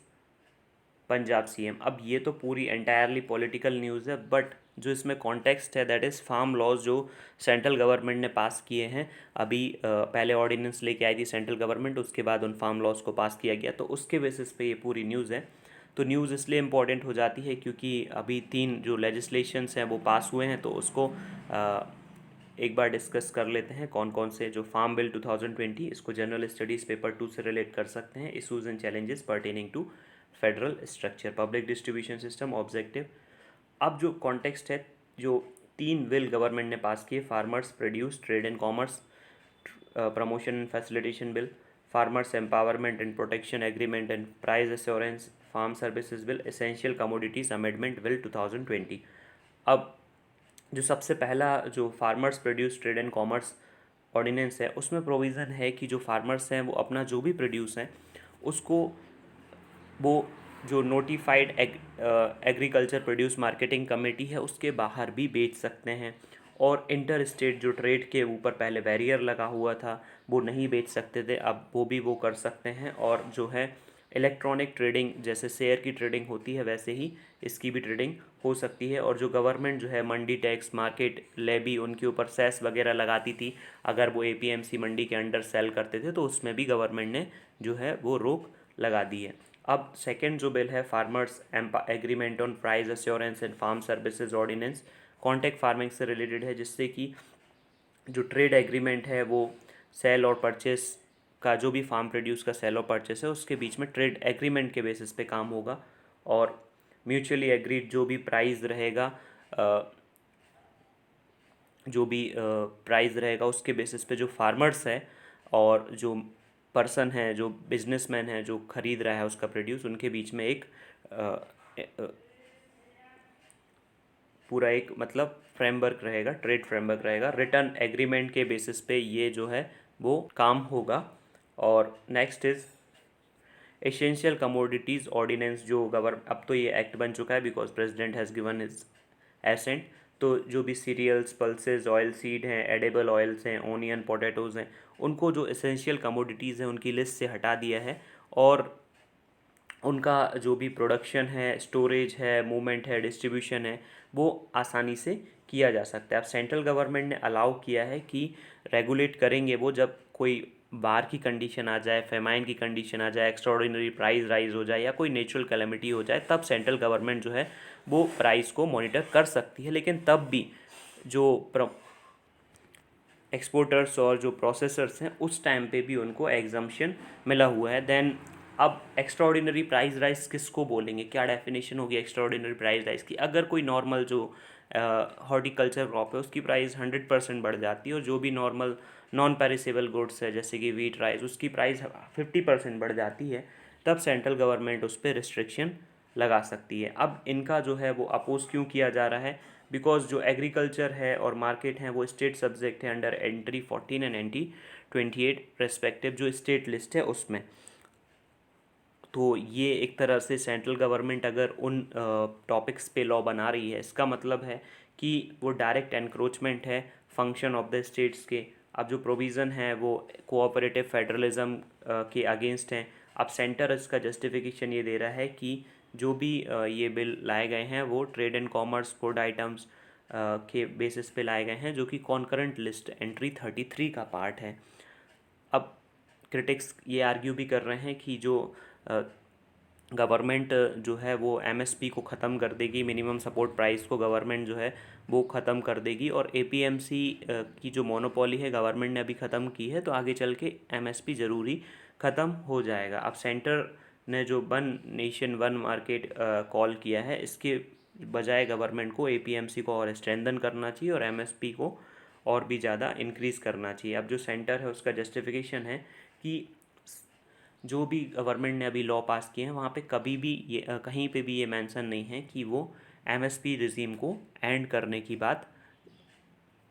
Punjab CM. अब ये तो पूरी एंटायरली पॉलिटिकल न्यूज़ है, बट जो इसमें कॉन्टेक्स्ट है दैट इज़ फार्म लॉज जो सेंट्रल गवर्नमेंट ने पास किए हैं। अभी पहले ऑर्डिनेंस लेके आई थी सेंट्रल गवर्नमेंट, उसके बाद उन फार्म लॉज को पास किया गया, तो उसके बेसिस पे ये पूरी न्यूज़ है। तो न्यूज़ इसलिए इम्पॉर्टेंट हो जाती है क्योंकि अभी 3 जो लेजिस्लेशंस हैं वो पास हुए हैं, तो उसको एक बार डिस्कस कर लेते हैं कौन कौन से। जो फार्म बिल 2020, इसको जनरल स्टडीज़ पेपर 2 से रिलेट कर सकते हैं। Issues and challenges pertaining to federal structure, public distribution system, objective. अब जो कॉन्टेक्स्ट है, जो 3 बिल गवर्नमेंट ने पास किए, farmers produce trade and commerce promotion and facilitation bill, farmers empowerment and protection agreement and price assurance farm services bill, essential commodities amendment bill 2020। अब जो सबसे पहला जो farmers produce trade and commerce ordinance है, उसमें provision है कि जो फार्मर्स हैं वो अपना जो भी प्रोड्यूस हैं उसको वो जो notified agriculture produce marketing committee है उसके बाहर भी बेच सकते हैं। और इंटर स्टेट जो ट्रेड के ऊपर पहले बैरियर लगा हुआ था वो नहीं बेच सकते थे, अब वो भी वो कर सकते हैं। और जो है इलेक्ट्रॉनिक ट्रेडिंग, जैसे शेयर की ट्रेडिंग होती है वैसे ही इसकी भी ट्रेडिंग हो सकती है। और जो गवर्नमेंट जो है मंडी टैक्स, मार्केट लेवी, उनके ऊपर सेस वगैरह लगाती थी अगर वो एपीएमसी मंडी के अंडर सेल करते थे, तो उसमें भी गवर्नमेंट ने जो है वो रोक लगा दी है। अब सेकेंड जो बिल है, farmers agreement on price assurance and farm services ordinance, contract farming से रिलेटेड है, जिससे कि जो ट्रेड एग्रीमेंट है वो सेल और परचेस का, जो भी फार्म प्रोड्यूस का सेल और परचेस है उसके बीच में ट्रेड एग्रीमेंट के बेसिस पे काम होगा। और म्यूचुअली एग्रीड जो भी प्राइस रहेगा, जो भी प्राइस रहेगा उसके बेसिस पे जो फार्मर्स है और जो पर्सन है, जो बिजनेसमैन है जो खरीद रहा है उसका प्रोड्यूस, उनके बीच में एक पूरा एक मतलब फ्रेमवर्क रहेगा, ट्रेड फ्रेमवर्क रहेगा। रिटर्न एग्रीमेंट के बेसिस पे ये जो है वो काम होगा। और next is essential commodities ordinance, जो अब तो ये एक्ट बन चुका है because president has given his assent. तो जो भी सीरियल्स, पल्सेस, ऑयल सीड हैं, एडेबल ऑयल्स हैं, ओनियन, पोटैटोज़ हैं, उनको जो एसेंशियल कमोडिटीज़ हैं उनकी लिस्ट से हटा दिया है। और उनका जो भी प्रोडक्शन है, स्टोरेज है, मूवमेंट है, डिस्ट्रीब्यूशन है, वो आसानी से किया जा सकता है। अब सेंट्रल गवर्नमेंट ने अलाउ किया है कि रेगुलेट करेंगे वो जब कोई बाढ़ की कंडीशन आ जाए, फेमाइन की कंडीशन आ जाए, एक्स्ट्राऑर्डिनरी प्राइस राइज हो जाए या कोई नेचुरल कैलेमिटी हो जाए, तब सेंट्रल गवर्नमेंट जो है वो प्राइस को मॉनिटर कर सकती है। लेकिन तब भी जो एक्सपोर्टर्स और जो प्रोसेसर्स हैं उस टाइम पे भी उनको एग्जम्पशन मिला हुआ है। देन अब एक्स्ट्राऑर्डिनरी प्राइस राइज किसको बोलेंगे, क्या डेफिनेशन होगी एक्स्ट्राऑर्डिनरी प्राइस राइज की? अगर कोई नॉर्मल जो हॉर्टिकल्चर क्रॉप है उसकी प्राइस 100% बढ़ जाती है, और जो भी नॉर्मल नॉन पेरिसेबल गुड्स है जैसे कि वीट, राइस, उसकी प्राइस 50% बढ़ जाती है, तब सेंट्रल गवर्नमेंट उस पर रिस्ट्रिक्शन लगा सकती है। अब इनका जो है वो अपोज क्यों किया जा रहा है? बिकॉज जो एग्रीकल्चर है और मार्केट है वो स्टेट सब्जेक्ट है under entry 14 and entry 28 respective, जो स्टेट लिस्ट है उसमें। तो ये एक तरह से सेंट्रल गवर्नमेंट अगर उन टॉपिक्स पे लॉ बना रही है, इसका मतलब है कि वो डायरेक्ट एनक्रोचमेंट है फंक्शन ऑफ द स्टेट्स के। अब जो प्रोविज़न है वो कोऑपरेटिव फेडरलिज्म के अगेंस्ट हैं। अब सेंटर इसका जस्टिफिकेशन ये दे रहा है कि जो भी ये बिल लाए गए हैं वो trade and commerce food items के बेसिस पे लाए गए हैं, जो कि कॉन्करेंट लिस्ट एंट्री 33 का पार्ट है। अब क्रिटिक्स ये आर्ग्यू भी कर रहे हैं कि जो गवर्नमेंट जो है वो एमएसपी को ख़त्म कर देगी, मिनिमम सपोर्ट प्राइस को गवर्नमेंट जो है वो ख़त्म कर देगी, और एपीएमसी की जो मोनोपोली है गवर्नमेंट ने अभी ख़त्म की है, तो आगे चल के एमएसपी ज़रूरी ख़त्म हो जाएगा। अब सेंटर ने जो one nation one market call किया है, इसके बजाय गवर्नमेंट को एपीएमसी को और स्ट्रेंथन करना चाहिए और एमएसपी को और भी ज़्यादा इंक्रीज़ करना चाहिए। अब जो सेंटर है उसका जस्टिफिकेशन है कि जो भी गवर्नमेंट ने अभी लॉ पास किए हैं वहाँ पे कभी भी ये कहीं पे भी ये मेंशन नहीं है कि वो एमएसपी रिजीम को एंड करने की बात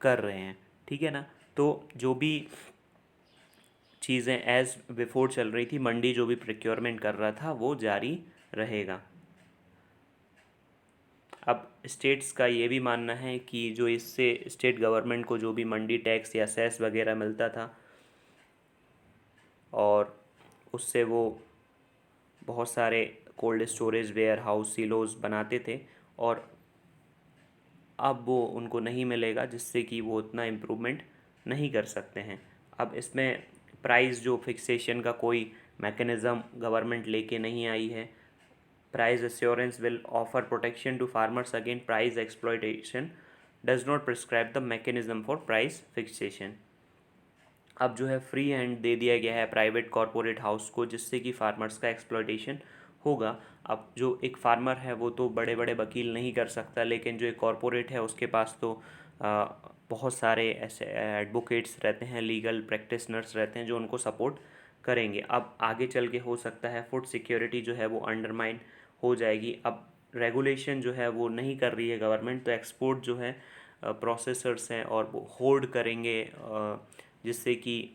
कर रहे हैं, ठीक है ना। तो जो भी चीज़ें एज बिफोर चल रही थी, मंडी जो भी प्रिक्योरमेंट कर रहा था वो जारी रहेगा। अब स्टेट्स का ये भी मानना है कि जो इससे स्टेट गवर्नमेंट को जो भी मंडी टैक्स या सेस वगैरह मिलता था और उससे वो बहुत सारे cold storage, warehouse, silos बनाते थे, और अब वो उनको नहीं मिलेगा, जिससे कि वो उतना इम्प्रूवमेंट नहीं कर सकते हैं। अब इसमें प्राइस जो फिक्सेशन का कोई मैकेनिज़्म गवर्नमेंट लेके नहीं आई है। Price assurance will offer protection to farmers against price exploitation, does not prescribe the mechanism for price fixation. अब जो है फ्री हैंड दे दिया गया है प्राइवेट कॉरपोरेट हाउस को, जिससे कि फार्मर्स का एक्सप्लॉयटेशन होगा। अब जो एक फार्मर है वो तो बड़े बड़े वकील नहीं कर सकता, लेकिन जो एक कॉरपोरेट है उसके पास तो बहुत सारे ऐसे एडवोकेट्स रहते हैं, लीगल प्रैक्टिशनर्स रहते हैं जो उनको सपोर्ट करेंगे। अब आगे चल के हो सकता है फूड सिक्योरिटी जो है वो अंडरमाइन हो जाएगी। अब रेगुलेशन जो है वो नहीं कर रही है गवर्नमेंट, तो एक्सपोर्ट जो है प्रोसेसर्स हैं और वो होल्ड करेंगे, जिससे कि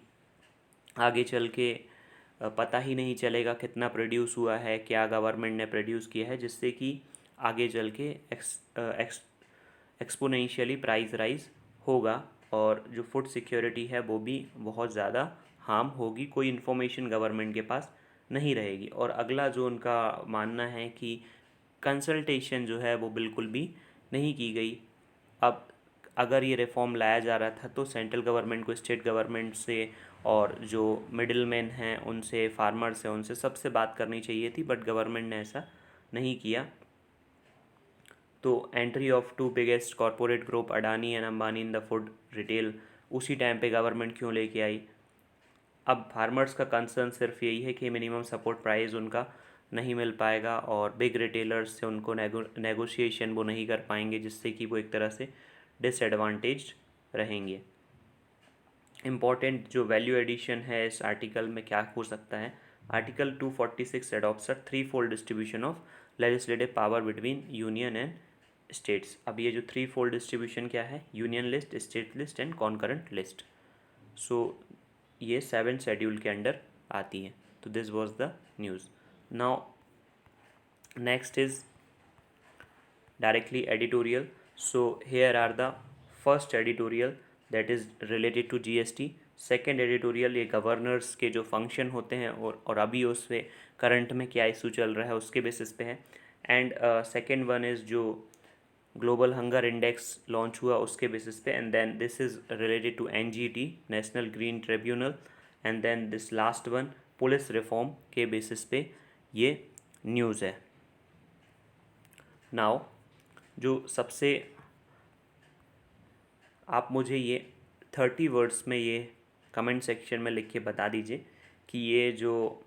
आगे चल के पता ही नहीं चलेगा कितना प्रोड्यूस हुआ है, क्या गवर्नमेंट ने प्रोड्यूस किया है, जिससे कि आगे चल के एक्सपोनेंशियली प्राइस राइज होगा, और जो फूड सिक्योरिटी है वो भी बहुत ज़्यादा हार्म होगी। कोई इन्फॉर्मेशन गवर्नमेंट के पास नहीं रहेगी। और अगला जो उनका मानना है कि कंसल्टेशन जो है वो बिल्कुल भी नहीं की गई। अब अगर ये रिफॉर्म लाया जा रहा था तो सेंट्रल गवर्नमेंट को स्टेट गवर्नमेंट से और जो मिडिल मैन हैं उनसे, फार्मर्स हैं उनसे, सबसे बात करनी चाहिए थी, बट गवर्नमेंट ने ऐसा नहीं किया। तो entry of two biggest corporate group Adani and Ambani in the food retail, उसी टाइम पे गवर्नमेंट क्यों लेके आई। अब फार्मर्स का कंसर्न सिर्फ यही है कि मिनिमम सपोर्ट प्राइस उनका नहीं मिल पाएगा, और बिग रिटेलर्स से उनको नेगोशिएशन वो नहीं कर पाएंगे, जिससे कि वो एक तरह से डिसएडवांटेज रहेंगे। इम्पॉर्टेंट जो वैल्यू एडिशन है इस आर्टिकल में क्या हो सकता है। Article 246 adopts a three fold distribution of legislative power between union and states. अब ये जो थ्री फोल्ड डिस्ट्रीब्यूशन क्या है, union list, state list and concurrent list. So ये 7 शेड्यूल के अंडर आती हैं। तो this was the news. Now next is directly editorial. So here are the first editorial that is related to GST. Second editorial ये governors के जो function होते हैं और अभी उससे करंट में क्या इशू चल रहा है उसके बेसिस पे है। एंड सेकेंड वन इज़ जो ग्लोबल हंगर इंडेक्स लॉन्च हुआ उसके बेसिस पे, and then this is related to NGT, national green tribunal, and then this last one police reform के बेसिस पे ये न्यूज़ है। नाउ जो सबसे, आप मुझे ये 30 वर्ड्स में ये कमेंट सेक्शन में लिख के बता दीजिए कि ये जो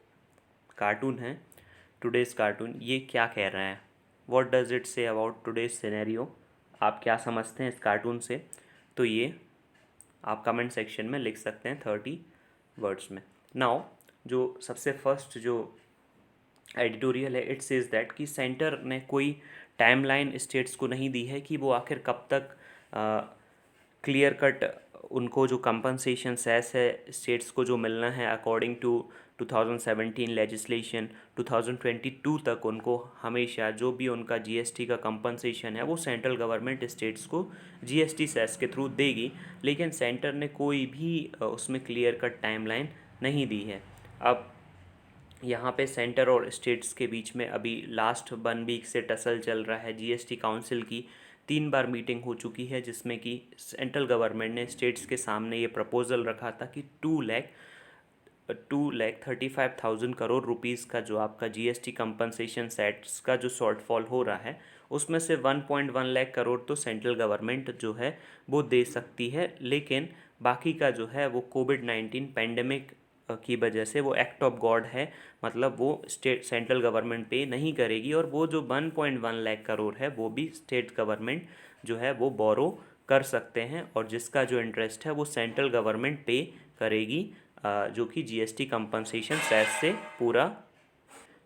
कार्टून है, टुडेज़ कार्टून, ये क्या कह रहा है। What does it say about today's scenario, आप क्या समझते हैं इस कार्टून से। तो ये आप कमेंट सेक्शन में लिख सकते हैं 30 वर्ड्स में। नाउ जो सबसे फर्स्ट जो एडिटोरियल है, इट सेज दैट कि सेंटर ने कोई टाइमलाइन स्टेट्स को नहीं दी है कि वो आखिर कब तक क्लियर कट उनको जो कंपनसेशन सेस है स्टेट्स को जो मिलना है अकॉर्डिंग टू 2017 लेजिस्लेशन, 2022 तक उनको हमेशा जो भी उनका GST का कंपनसेशन है वो सेंट्रल गवर्नमेंट स्टेट्स को GST सेस के थ्रू देगी। लेकिन सेंटर ने कोई भी उसमें क्लियर कट टाइमलाइन नहीं दी है। अब यहाँ पे सेंटर और स्टेट्स के बीच में अभी लास्ट 1 वीक से टसल चल रहा है। GST काउंसिल की 3 बार मीटिंग हो चुकी है, जिसमें कि सेंट्रल गवर्नमेंट ने स्टेट्स के सामने ये प्रपोजल रखा था कि 2,35,000 करोड़ रुपीज़ का जो आपका GST कंपनसेशन सेट्स का जो शॉर्टफॉल हो रहा है उसमें से 1.1 लाख करोड़ तो सेंट्रल गवर्नमेंट जो है वो दे सकती है, लेकिन बाकी का जो है वो कोविड-19 पेंडेमिक की वजह से वो एक्ट ऑफ गॉड है, मतलब वो स्टेट सेंट्रल गवर्नमेंट पे नहीं करेगी, और वो जो 1.1 लाख करोड़ है वो भी स्टेट गवर्नमेंट जो है वो बोरो कर सकते हैं, और जिसका जो इंटरेस्ट है वो सेंट्रल गवर्नमेंट पे करेगी, जो कि GST कंपनसेशन सेस से पूरा,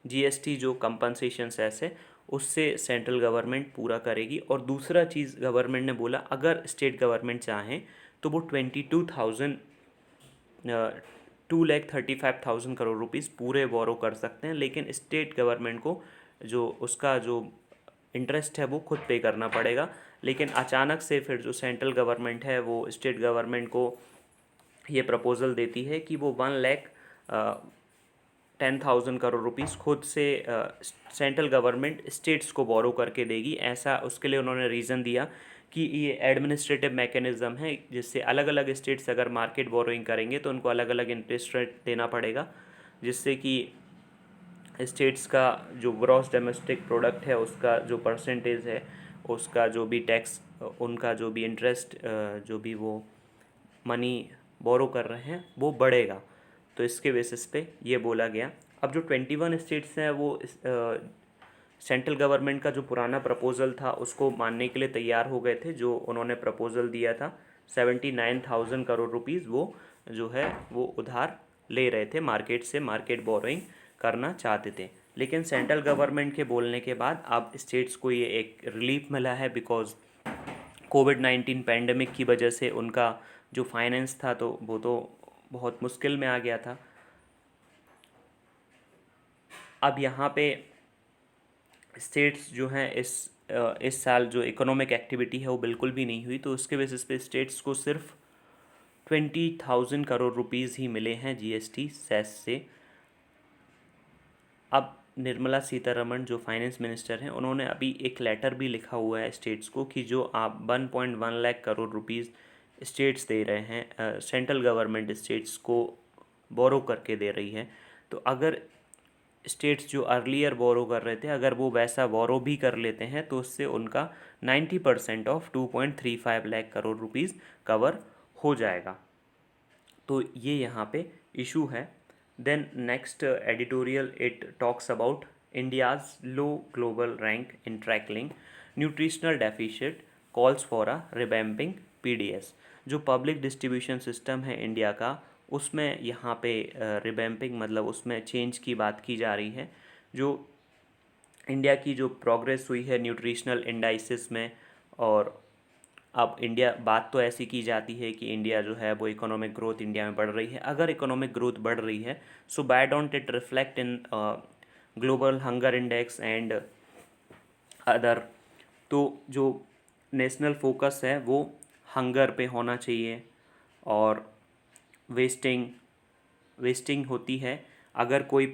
GST जो कंपनसेशन सेस है उससे सेंट्रल गवर्नमेंट पूरा करेगी। और दूसरा चीज़ गवर्नमेंट ने बोला अगर स्टेट गवर्नमेंट चाहें तो वो 2,35,000 करोड़ रुपीज़ पूरे बोरो कर सकते हैं, लेकिन स्टेट गवर्नमेंट को जो उसका जो इंटरेस्ट है वो खुद पे करना पड़ेगा। लेकिन अचानक से फिर जो सेंट्रल गवर्नमेंट है वो स्टेट गवर्नमेंट को ये प्रपोज़ल देती है कि वो 1 लाख 10,000 करोड़ रुपीस खुद से सेंट्रल गवर्नमेंट स्टेट्स को बोरो करके देगी। ऐसा उसके लिए उन्होंने रीज़न दिया कि ये एडमिनिस्ट्रेटिव मैकेनिज़्म है, जिससे अलग अलग स्टेट्स अगर मार्केट बोरोइंग करेंगे तो उनको अलग अलग इंटरेस्ट रेट देना पड़ेगा, जिससे कि स्टेट्स का जो ग्रॉस डोमेस्टिक प्रोडक्ट है उसका जो परसेंटेज है, उसका जो भी टैक्स, उनका जो भी इंटरेस्ट, जो भी वो मनी बोरो कर रहे हैं वो बढ़ेगा। तो इसके बेसिस पे ये बोला गया। अब जो 21 स्टेट्स हैं वो सेंट्रल गवर्नमेंट का जो पुराना प्रपोज़ल था उसको मानने के लिए तैयार हो गए थे। जो उन्होंने प्रपोज़ल दिया था 79,000 करोड़ रुपीज़, वो जो है वो उधार ले रहे थे मार्केट से, मार्केट बोरोइंग करना चाहते थे। लेकिन सेंट्रल गवर्नमेंट के बोलने के बाद अब स्टेट्स को ये एक रिलीफ मिला है, बिकॉज कोविड-19 पैंडमिक की वजह से उनका जो फाइनेंस था तो वो तो बहुत मुश्किल में आ गया था। अब यहाँ पे स्टेट्स जो हैं इस साल जो इकोनॉमिक एक्टिविटी है वो बिल्कुल भी नहीं हुई, तो उसके बेसिस पे स्टेट्स को सिर्फ 20,000 करोड़ रुपीज़ ही मिले हैं जीएसटी सेस से। अब निर्मला सीतारमण जो फाइनेंस मिनिस्टर हैं उन्होंने अभी एक लेटर भी लिखा हुआ है स्टेट्स को कि जो आप 1.1 लाख करोड़ रुपीज़ स्टेट्स दे रहे हैं, सेंट्रल गवर्नमेंट स्टेट्स को बोरो करके दे रही है, तो अगर स्टेट्स जो अर्लियर बोरो कर रहे थे अगर वो वैसा बोरो भी कर लेते हैं तो उससे उनका 90% of 2.35 lakh crore rupees cover हो जाएगा। तो ये यहाँ पे इशू है। Then next editorial it talks about India's low global rank in tackling nutritional deficit calls for a revamping PDS. जो पब्लिक डिस्ट्रीब्यूशन सिस्टम है इंडिया का, उसमें यहाँ पे रिवैम्पिंग मतलब उसमें चेंज की बात की जा रही है। जो इंडिया की जो प्रोग्रेस हुई है न्यूट्रिशनल इंडाइसिस में, और अब इंडिया, बात तो ऐसी की जाती है कि इंडिया जो है वो इकोनॉमिक ग्रोथ इंडिया में बढ़ रही है। अगर इकोनॉमिक ग्रोथ बढ़ रही है so why don't it reflect in global hunger index and other. तो जो नेशनल फोकस है वो हंगर पे होना चाहिए, और वेस्टिंग होती है। अगर कोई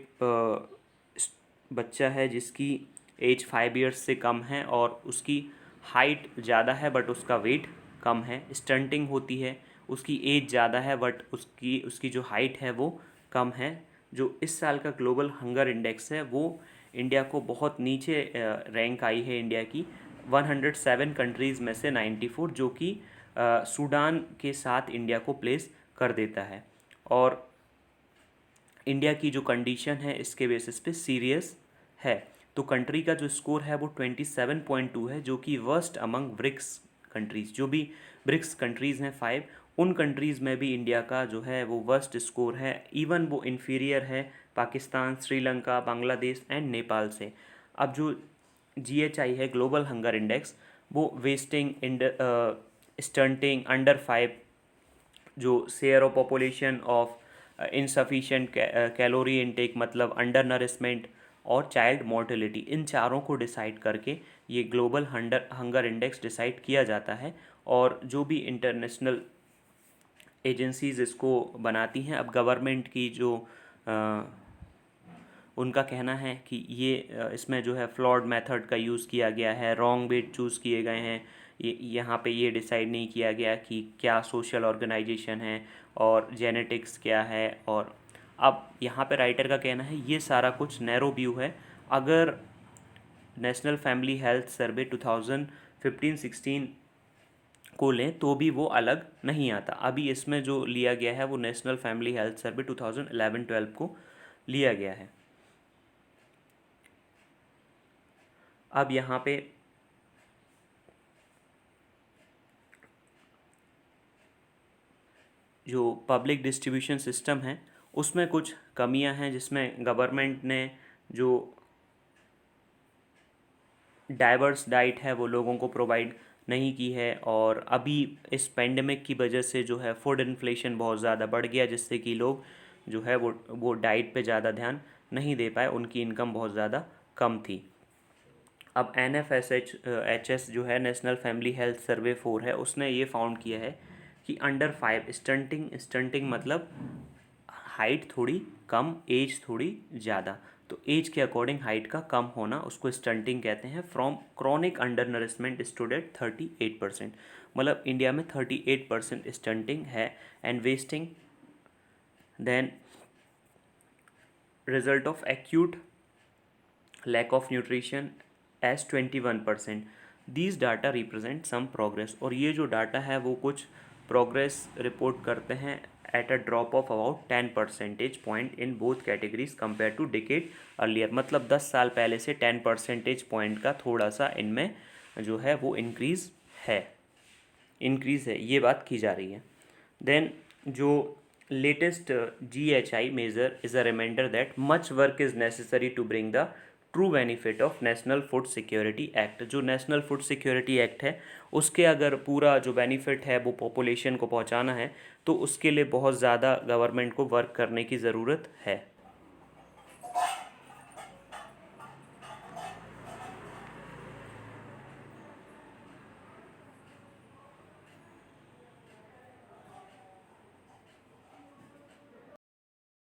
बच्चा है जिसकी एज 5 ईयर्स से कम है और उसकी हाइट ज़्यादा है बट उसका वेट कम है, स्टंटिंग होती है। उसकी एज ज़्यादा है बट उसकी जो हाइट है वो कम है। जो इस साल का ग्लोबल हंगर इंडेक्स है वो इंडिया को बहुत नीचे रैंक आई है, इंडिया की 107 कंट्रीज़ में से 94, जो कि सूडान के साथ इंडिया को प्लेस कर देता है। और इंडिया की जो कंडीशन है इसके बेसिस पे सीरियस है। तो कंट्री का जो स्कोर है वो 27.2 है, जो कि वर्स्ट अमंग ब्रिक्स कंट्रीज़। जो भी ब्रिक्स कंट्रीज़ हैं 5, उन कंट्रीज़ में भी इंडिया का जो है वो वर्स्ट स्कोर है। इवन वो इन्फीरियर है पाकिस्तान, श्रीलंका, बांग्लादेश एंड नेपाल से। अब जो GHI है ग्लोबल हंगर इंडेक्स, वो वेस्टिंग, स्टंटिंग, अंडर 5, जो share of population of insufficient calorie intake मतलब अंडर नरिशमेंट, और चाइल्ड मोर्टेलिटी, इन चारों को डिसाइड करके ये ग्लोबल हंगर इंडेक्स डिसाइड किया जाता है। और जो भी इंटरनेशनल एजेंसीज इसको बनाती हैं, अब गवर्नमेंट की जो उनका कहना है कि ये इसमें जो है फ्लॉड मेथड का यूज़ किया गया है, रॉन्ग वेट चूज़ किए गए हैं। यहाँ पे ये डिसाइड नहीं किया गया कि क्या सोशल ऑर्गेनाइजेशन है और जेनेटिक्स क्या है। और अब यहाँ पे राइटर का कहना है ये सारा कुछ नैरो व्यू है। अगर नेशनल फैमिली हेल्थ सर्वे 2015-16 को लें तो भी वो अलग नहीं आता। अभी इसमें जो लिया गया है वो नेशनल फैमिली हेल्थ सर्वे 2011-12 को लिया गया है। अब यहाँ पे जो पब्लिक डिस्ट्रीब्यूशन सिस्टम है उसमें कुछ कमियां हैं, जिसमें गवर्नमेंट ने जो डाइवर्स डाइट है वो लोगों को प्रोवाइड नहीं की है। और अभी इस पेंडेमिक की वजह से जो है फूड इन्फ्लेशन बहुत ज़्यादा बढ़ गया, जिससे कि लोग जो है वो डाइट पे ज़्यादा ध्यान नहीं दे पाए, उनकी इनकम बहुत ज़्यादा कम थी। अब NFSH जो है नेशनल फैमिली हेल्थ सर्वे 4 है, उसने ये फाउंड किया है कि अंडर 5 स्टंटिंग मतलब हाइट थोड़ी कम, एज थोड़ी ज़्यादा। तो एज के अकॉर्डिंग हाइट का कम होना उसको स्टंटिंग कहते हैं। From chronic undernourishment stood at 38%। मतलब इंडिया में 38% स्टंटिंग है and wasting. Then result of acute lack of nutrition as 21%। these data represent some progress। और ये जो डाटा है वो कुछ प्रोग्रेस रिपोर्ट करते हैं at a drop of about 10 percentage point in both categories compare to decade earlier. मतलब 10 साल पहले से 10 परसेंटेज पॉइंट का थोड़ा सा इनमें जो है वो इंक्रीज़ है, ये बात की जा रही है। देन जो latest GHI measure is a reminder that much work is necessary to bring the true benefit of national food security act. जो नेशनल फूड सिक्योरिटी एक्ट है उसके अगर पूरा जो बेनिफिट है वो पॉपुलेशन को पहुंचाना है तो उसके लिए बहुत ज़्यादा गवर्नमेंट को वर्क करने की ज़रूरत है।